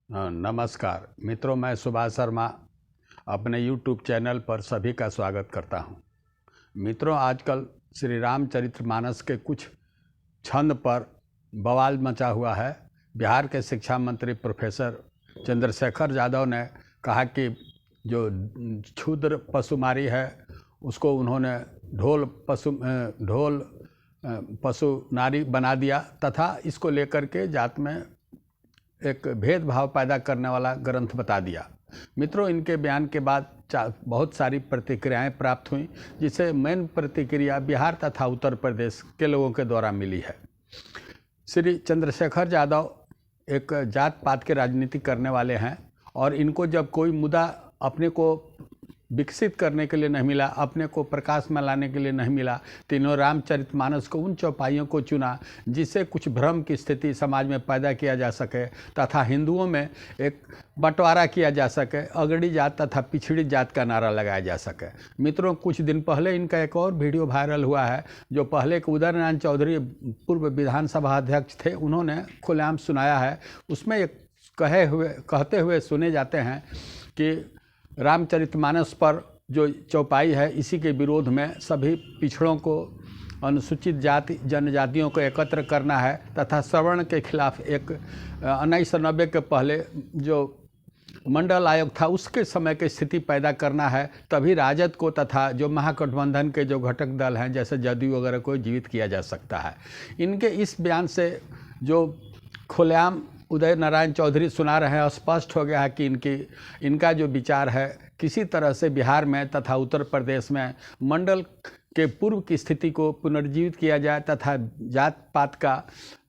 नमस्कार मित्रों, मैं सुभाष शर्मा अपने YouTube चैनल पर सभी का स्वागत करता हूं। मित्रों, आजकल श्री रामचरितमानस के कुछ छंद पर बवाल मचा हुआ है। बिहार के शिक्षा मंत्री प्रोफेसर चंद्रशेखर यादव ने कहा कि जो क्षुद्र पशुमारी है उसको उन्होंने ढोल पशु नारी बना दिया तथा इसको लेकर के जात में एक भेदभाव पैदा करने वाला ग्रंथ बता दिया। मित्रों, इनके बयान के बाद बहुत सारी प्रतिक्रियाएं प्राप्त हुई, जिसे मेन प्रतिक्रिया बिहार तथा उत्तर प्रदेश के लोगों के द्वारा मिली है। श्री चंद्रशेखर यादव एक जात पात के राजनीति करने वाले हैं और इनको जब कोई मुद्दा अपने को विकसित करने के लिए नहीं मिला, अपने को प्रकाश में लाने के लिए नहीं मिला, तो इन्होंने रामचरितमानस को उन चौपाइयों को चुना जिससे कुछ भ्रम की स्थिति समाज में पैदा किया जा सके तथा हिंदुओं में एक बंटवारा किया जा सके, अगड़ी जात तथा पिछड़ी जात का नारा लगाया जा सके। मित्रों, कुछ दिन पहले इनका एक और वीडियो वायरल हुआ है, जो पहले के उदय नारायण चौधरी पूर्व विधानसभा अध्यक्ष थे, उन्होंने खुलेआम सुनाया है। उसमें एक कहते हुए सुने जाते हैं कि रामचरितमानस पर जो चौपाई है इसी के विरोध में सभी पिछड़ों को, अनुसूचित जाति जनजातियों को एकत्र करना है तथा सवर्ण के खिलाफ एक 1990 के पहले जो मंडल आयोग था उसके समय की स्थिति पैदा करना है, तभी राजद को तथा जो महागठबंधन के जो घटक दल हैं जैसे जदयू वगैरह को जीवित किया जा सकता है। इनके इस बयान से जो खुलेआम उदय नारायण चौधरी सुना रहे हैं, स्पष्ट हो गया है कि इनका जो विचार है किसी तरह से बिहार में तथा उत्तर प्रदेश में मंडल के पूर्व की स्थिति को पुनर्जीवित किया जाए तथा जात पात का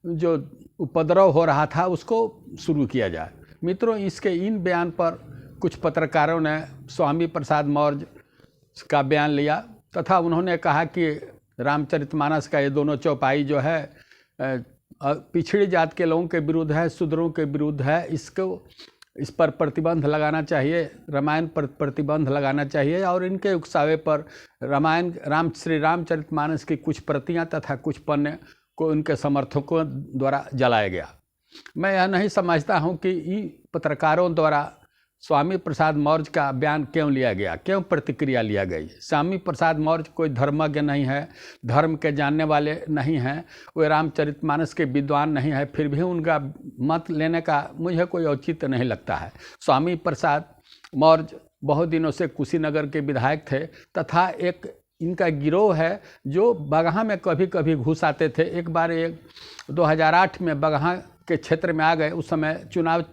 जो उपद्रव हो रहा था उसको शुरू किया जाए। मित्रों, इसके इन बयान पर कुछ पत्रकारों ने स्वामी प्रसाद मौर्य का बयान लिया तथा उन्होंने कहा कि रामचरितमानस का ये दोनों चौपाई जो है पिछड़ी जात के लोगों के विरुद्ध है, शूद्रों के विरुद्ध है। इस पर प्रतिबंध लगाना चाहिए, रामायण पर प्रतिबंध लगाना चाहिए और इनके उकसावे पर श्री रामचरितमानस की कुछ प्रतियां तथा कुछ पन्ने को इनके समर्थकों द्वारा जलाया गया। मैं यह नहीं समझता हूं कि इन पत्रकारों द्वारा स्वामी प्रसाद मौर्य का बयान क्यों लिया गया, क्यों प्रतिक्रिया लिया गई। स्वामी प्रसाद मौर्य कोई धर्मज्ञ नहीं है, धर्म के जानने वाले नहीं हैं, वे रामचरितमानस के विद्वान नहीं है, फिर भी उनका मत लेने का मुझे कोई औचित्य नहीं लगता है। स्वामी प्रसाद मौर्य बहुत दिनों से कुशीनगर के विधायक थे तथा एक इनका गिरोह है जो बगहा में कभी कभी घुस आते थे। एक बार 2008 में बगहा के क्षेत्र में आ गए, उस समय चुनाव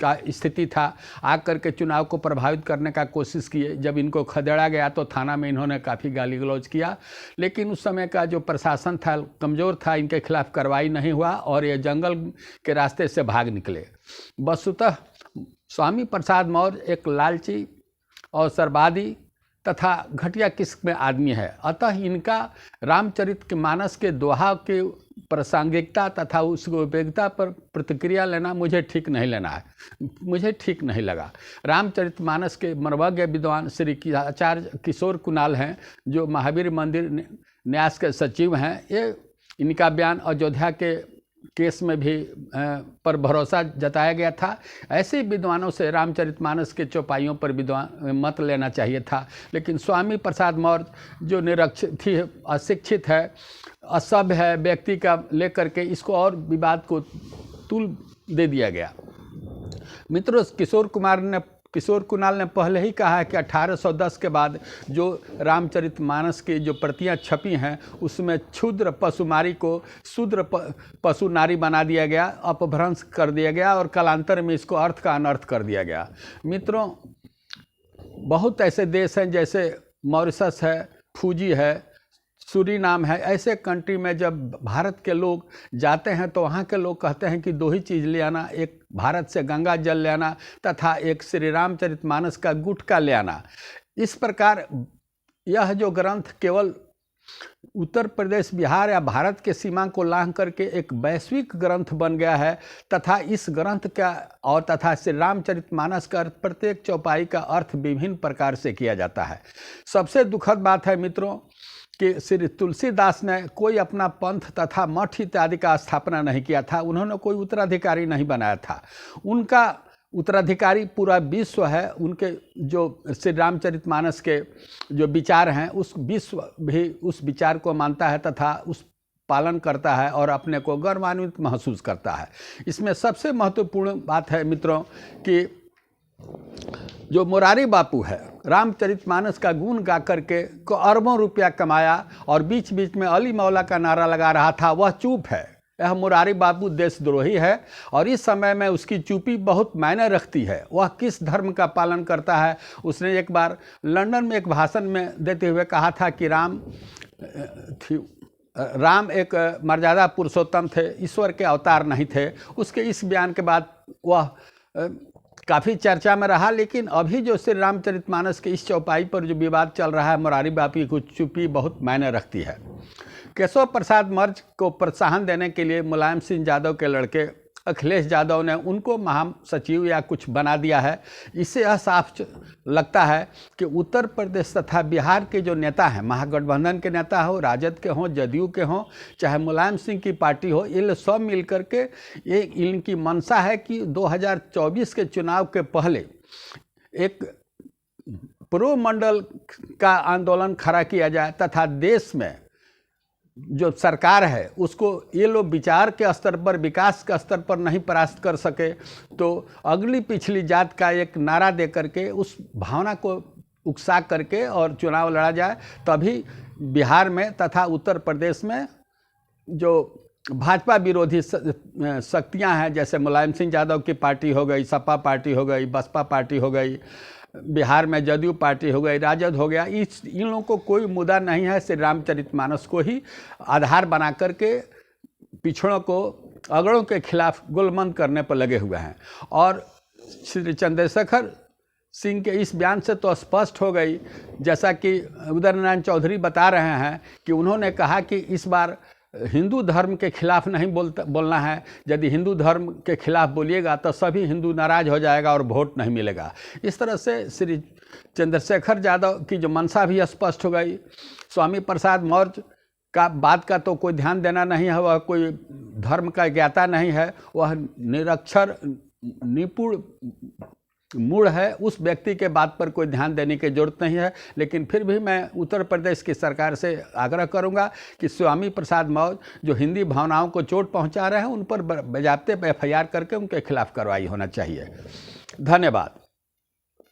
का स्थिति था, आकर के चुनाव को प्रभावित करने का कोशिश किए। जब इनको खदेड़ा गया तो थाना में इन्होंने काफ़ी गाली गलौज किया, लेकिन उस समय का जो प्रशासन था कमज़ोर था, इनके खिलाफ कार्रवाई नहीं हुआ और ये जंगल के रास्ते से भाग निकले। वस्तुतः स्वामी प्रसाद मौर्य एक लालची अवसरवादी तथा घटिया किस्म में आदमी है, अतः इनका रामचरितमानस के दोहा के प्रासंगिकता तथा उस उपयोगिता पर प्रतिक्रिया लेना मुझे ठीक नहीं लगा। रामचरितमानस के मर्मज्ञ विद्वान श्री आचार्य किशोर कुणाल हैं, जो महावीर मंदिर न्यास के सचिव हैं। ये इनका बयान अयोध्या के केस में भी पर भरोसा जताया गया था। ऐसे विद्वानों से रामचरितमानस के चौपाइयों पर मत लेना चाहिए था, लेकिन स्वामी प्रसाद मौर्य जो निरक्षित, अशिक्षित है, असभ्य है व्यक्ति का लेकर के इसको और विवाद को तुल दे दिया गया। मित्रों, किशोर कुणाल ने पहले ही कहा है कि 1810 के बाद जो रामचरितमानस की जो प्रतियां छपी हैं उसमें क्षुद्र पशुमारी को शूद्र पशु नारी बना दिया गया, अपभ्रंश कर दिया गया और कालांतर में इसको अर्थ का अनर्थ कर दिया गया। मित्रों, बहुत ऐसे देश हैं जैसे मॉरिशस है, फूजी है, सूरीनाम है। ऐसे कंट्री में जब भारत के लोग जाते हैं तो वहाँ के लोग कहते हैं कि 2 ही चीज़ ले आना, एक भारत से गंगा जल ले आना तथा एक श्री रामचरितमानस का गुटखा ले आना। इस प्रकार यह जो ग्रंथ केवल उत्तर प्रदेश, बिहार या भारत के सीमा को लांघ करके एक वैश्विक ग्रंथ बन गया है तथा इस ग्रंथ का और तथा श्री रामचरितमानस का प्रत्येक चौपाई का अर्थ विभिन्न प्रकार से किया जाता है। सबसे दुखद बात है मित्रों कि श्री तुलसीदास ने कोई अपना पंथ तथा मठ इत्यादि का स्थापना नहीं किया था, उन्होंने कोई उत्तराधिकारी नहीं बनाया था। उनका उत्तराधिकारी पूरा विश्व है। उनके जो श्री रामचरितमानस के जो विचार हैं, उस विश्व भी उस विचार को मानता है तथा उस पालन करता है और अपने को गौरवान्वित महसूस करता है। इसमें सबसे महत्वपूर्ण बात है मित्रों कि जो मुरारी बापू है, रामचरितमानस का गुण गा करके को अरबों रुपया कमाया और बीच बीच में अली मौला का नारा लगा रहा था, वह चुप है। यह मुरारी बापू देशद्रोही है और इस समय में उसकी चुप्पी बहुत मायने रखती है। वह किस धर्म का पालन करता है। उसने एक बार लंदन में एक भाषण में देते हुए कहा था कि राम एक मर्यादा पुरुषोत्तम थे, ईश्वर के अवतार नहीं थे। उसके इस बयान के बाद वह काफ़ी चर्चा में रहा। लेकिन अभी जो श्री रामचरितमानस के इस चौपाई पर जो विवाद चल रहा है, मुरारी बापू की चुप्पी बहुत मायने रखती है। केशव प्रसाद मौर्य को प्रोत्साहन देने के लिए मुलायम सिंह यादव के लड़के अखिलेश यादव ने उनको महासचिव या कुछ बना दिया है। इससे यह साफ लगता है कि उत्तर प्रदेश तथा बिहार के जो नेता हैं, महागठबंधन के नेता हो, राजद के हों, जदयू के हों, चाहे मुलायम सिंह की पार्टी हो, ये सब मिल करके ये इनकी मंशा है कि 2024 के चुनाव के पहले एक पूर्व मंडल का आंदोलन खड़ा किया जाए तथा देश में जो सरकार है उसको ये लोग विचार के स्तर पर, विकास के स्तर पर नहीं परास्त कर सके तो अगली पिछली जात का एक नारा दे करके उस भावना को उकसा करके और चुनाव लड़ा जाए। तभी बिहार में तथा उत्तर प्रदेश में जो भाजपा विरोधी शक्तियां हैं, जैसे मुलायम सिंह यादव की पार्टी हो गई, सपा पार्टी हो गई, बसपा पार्टी हो गई, बिहार में जदयू पार्टी हो गई, राजद हो गया, इन लोगों को कोई मुद्दा नहीं है। श्री रामचरितमानस को ही आधार बना करके पिछड़ों को, अगड़ों के खिलाफ गुलमंद करने पर लगे हुए हैं। और श्री चंद्रशेखर सिंह के इस बयान से तो स्पष्ट हो गई, जैसा कि उदय नारायण चौधरी बता रहे हैं कि उन्होंने कहा कि इस बार हिंदू धर्म के खिलाफ नहीं बोलना है। यदि हिंदू धर्म के खिलाफ बोलिएगा तो सभी हिंदू नाराज हो जाएगा और वोट नहीं मिलेगा। इस तरह से श्री चंद्रशेखर यादव की जो मंशा भी स्पष्ट हो गई। स्वामी प्रसाद मौर्य का बात का तो कोई ध्यान देना नहीं है, वह कोई धर्म का ज्ञाता नहीं है, वह निरक्षर निपुण मूढ़ है। उस व्यक्ति के बात पर कोई ध्यान देने की जरूरत नहीं है। लेकिन फिर भी मैं उत्तर प्रदेश की सरकार से आग्रह करूंगा कि स्वामी प्रसाद मौर्य जो हिंदी भावनाओं को चोट पहुंचा रहे हैं, उन पर बाज़ाब्ते FIR करके उनके खिलाफ कार्रवाई होना चाहिए। धन्यवाद।